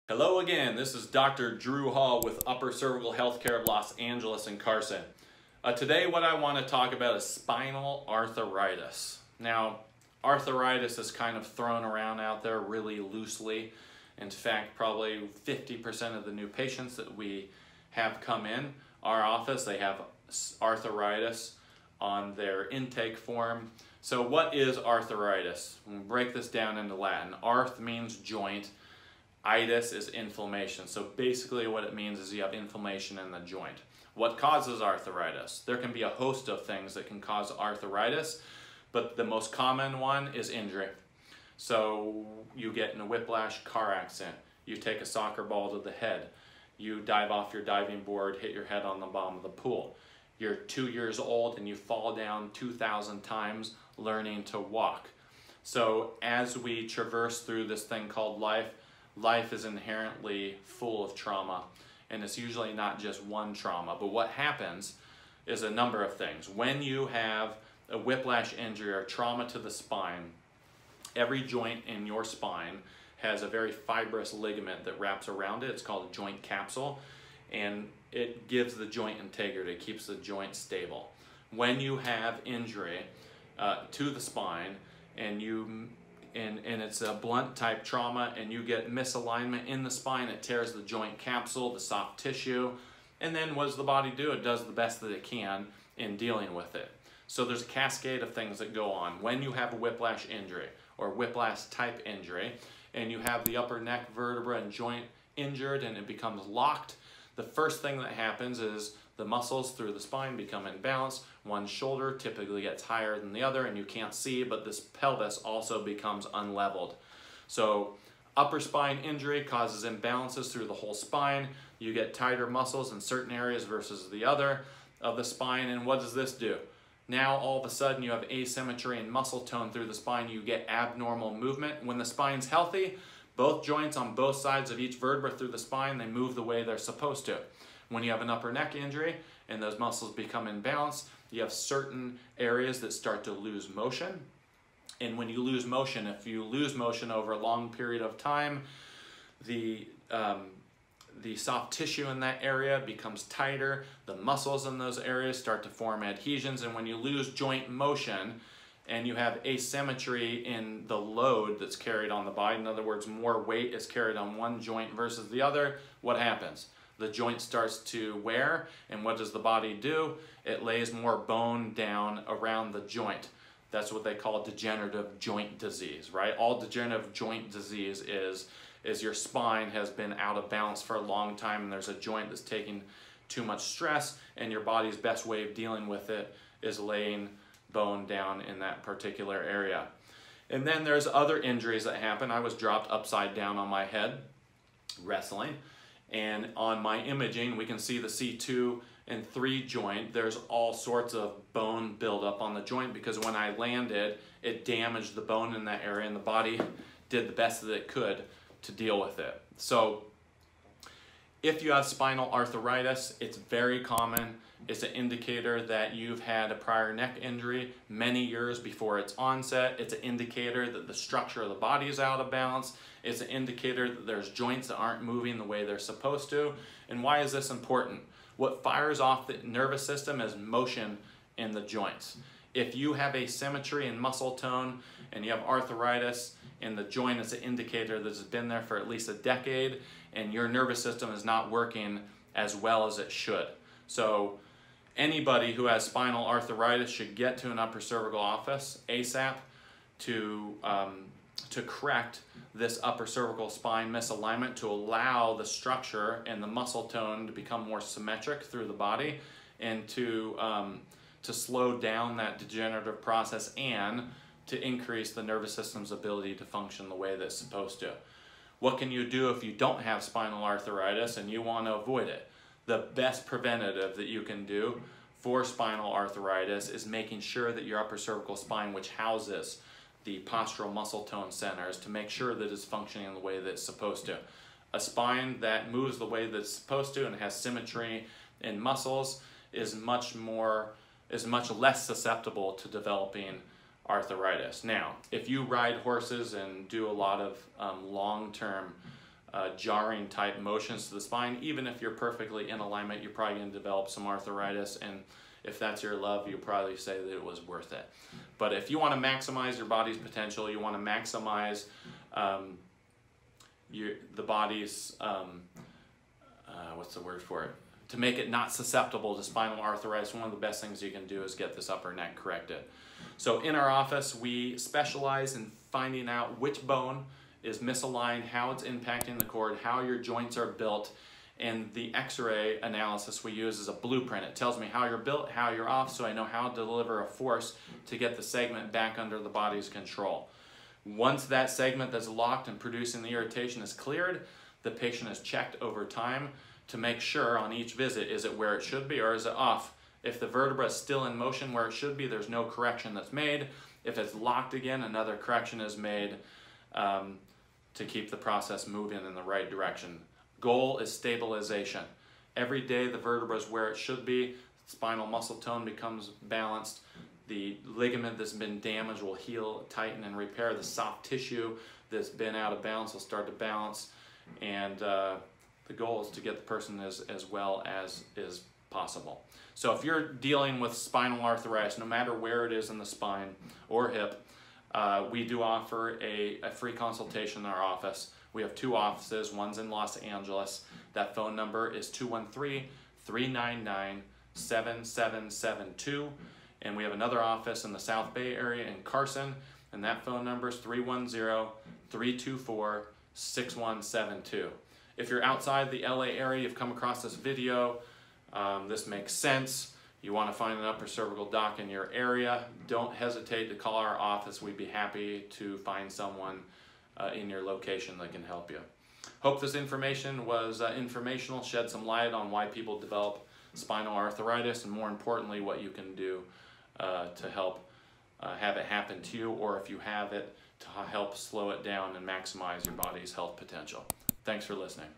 Hello again, this is Dr. Drew Hall with Upper Cervical Healthcare of Los Angeles and Carson. Today what I want to talk about is spinal arthritis. Now, arthritis is kind of thrown around out there really loosely. In fact, probably 50% of the new patients that we have come in our office, they have arthritis on their intake form. So what is arthritis? We'll break this down into Latin. Arth means joint. Itis is inflammation. So basically what it means is you have inflammation in the joint. What causes arthritis? There can be a host of things that can cause arthritis, but the most common one is injury. So you get in a whiplash car accident, you take a soccer ball to the head, you dive off your diving board, hit your head on the bottom of the pool. You're 2 years old and you fall down 2,000 times learning to walk. So as we traverse through this thing called life is inherently full of trauma, and it's usually not just one trauma. But what happens is a number of things. When you have a whiplash injury or trauma to the spine, every joint in your spine has a very fibrous ligament that wraps around it. It's called a joint capsule, and it gives the joint integrity, it keeps the joint stable. When you have injury to the spine and it's a blunt type trauma and you get misalignment in the spine, it tears the joint capsule, the soft tissue, and then what does the body do? It does the best that it can in dealing with it. So there's a cascade of things that go on. When you have a whiplash injury or whiplash type injury and you have the upper neck vertebra and joint injured and it becomes locked, the first thing that happens is the muscles through the spine become imbalanced. One shoulder typically gets higher than the other and you can't see, but this pelvis also becomes unleveled. So upper spine injury causes imbalances through the whole spine. You get tighter muscles in certain areas versus the other of the spine, and what does this do? Now all of a sudden you have asymmetry in muscle tone through the spine. You get abnormal movement. When the spine's healthy, both joints on both sides of each vertebra through the spine, they move the way they're supposed to. When you have an upper neck injury and those muscles become imbalanced, you have certain areas that start to lose motion. And when you lose motion, if you lose motion over a long period of time, the soft tissue in that area becomes tighter, the muscles in those areas start to form adhesions, and when you lose joint motion and you have asymmetry in the load that's carried on the body, in other words, more weight is carried on one joint versus the other, what happens? The joint starts to wear, and what does the body do? It lays more bone down around the joint. That's what they call degenerative joint disease, right? All degenerative joint disease is your spine has been out of balance for a long time and there's a joint that's taking too much stress, and your body's best way of dealing with it is laying bone down in that particular area. And then there's other injuries that happen. I was dropped upside down on my head wrestling, and on my imaging we can see the C2 and 3 joint. There's all sorts of bone buildup on the joint because when I landed it damaged the bone in that area, and the body did the best that it could to deal with it. So if you have spinal arthritis, it's very common. It's an indicator that you've had a prior neck injury many years before its onset. It's an indicator that the structure of the body is out of balance. It's an indicator that there's joints that aren't moving the way they're supposed to. And why is this important? What fires off the nervous system is motion in the joints. If you have asymmetry in muscle tone and you have arthritis in the joint, it's an indicator that it's been there for at least a decade and your nervous system is not working as well as it should. So anybody who has spinal arthritis should get to an upper cervical office ASAP to correct this upper cervical spine misalignment, to allow the structure and the muscle tone to become more symmetric through the body, and to slow down that degenerative process and to increase the nervous system's ability to function the way that it's supposed to. What can you do if you don't have spinal arthritis and you want to avoid it? The best preventative that you can do for spinal arthritis is making sure that your upper cervical spine, which houses the postural muscle tone centers, to make sure that it's functioning the way that it's supposed to. A spine that moves the way that it's supposed to and has symmetry in muscles is much less susceptible to developing arthritis. Now, if you ride horses and do a lot of long-term jarring type motions to the spine. Even if you're perfectly in alignment, you're probably going to develop some arthritis, and if that's your love, you'll probably say that it was worth it. But if you want to maximize your body's potential, you want to maximize the body's, what's the word for it? To make it not susceptible to spinal arthritis, one of the best things you can do is get this upper neck corrected. So in our office, we specialize in finding out which bone is misaligned, how it's impacting the cord, how your joints are built, and the x-ray analysis we use is a blueprint. It tells me how you're built, how you're off, so I know how to deliver a force to get the segment back under the body's control. Once that segment that's locked and producing the irritation is cleared, the patient is checked over time to make sure on each visit, is it where it should be or is it off? If the vertebra is still in motion where it should be, there's no correction that's made. If it's locked again, another correction is made to keep the process moving in the right direction. Goal is stabilization. Every day the vertebra is where it should be, spinal muscle tone becomes balanced, the ligament that's been damaged will heal, tighten, and repair. The soft tissue that's been out of balance will start to balance, and the goal is to get the person as well as is possible. So if you're dealing with spinal arthritis, no matter where it is in the spine or hip, we do offer a free consultation in our office. We have 2 offices, one's in Los Angeles. That phone number is 213-399-7772. And we have another office in the South Bay area in Carson, and that phone number is 310-324-6172. If you're outside the LA area, you've come across this video, this makes sense, you want to find an upper cervical doc in your area, don't hesitate to call our office. We'd be happy to find someone in your location that can help you. Hope this information was informational, shed some light on why people develop spinal arthritis, and more importantly, what you can do to help have it happen to you, or if you have it, to help slow it down and maximize your body's health potential. Thanks for listening.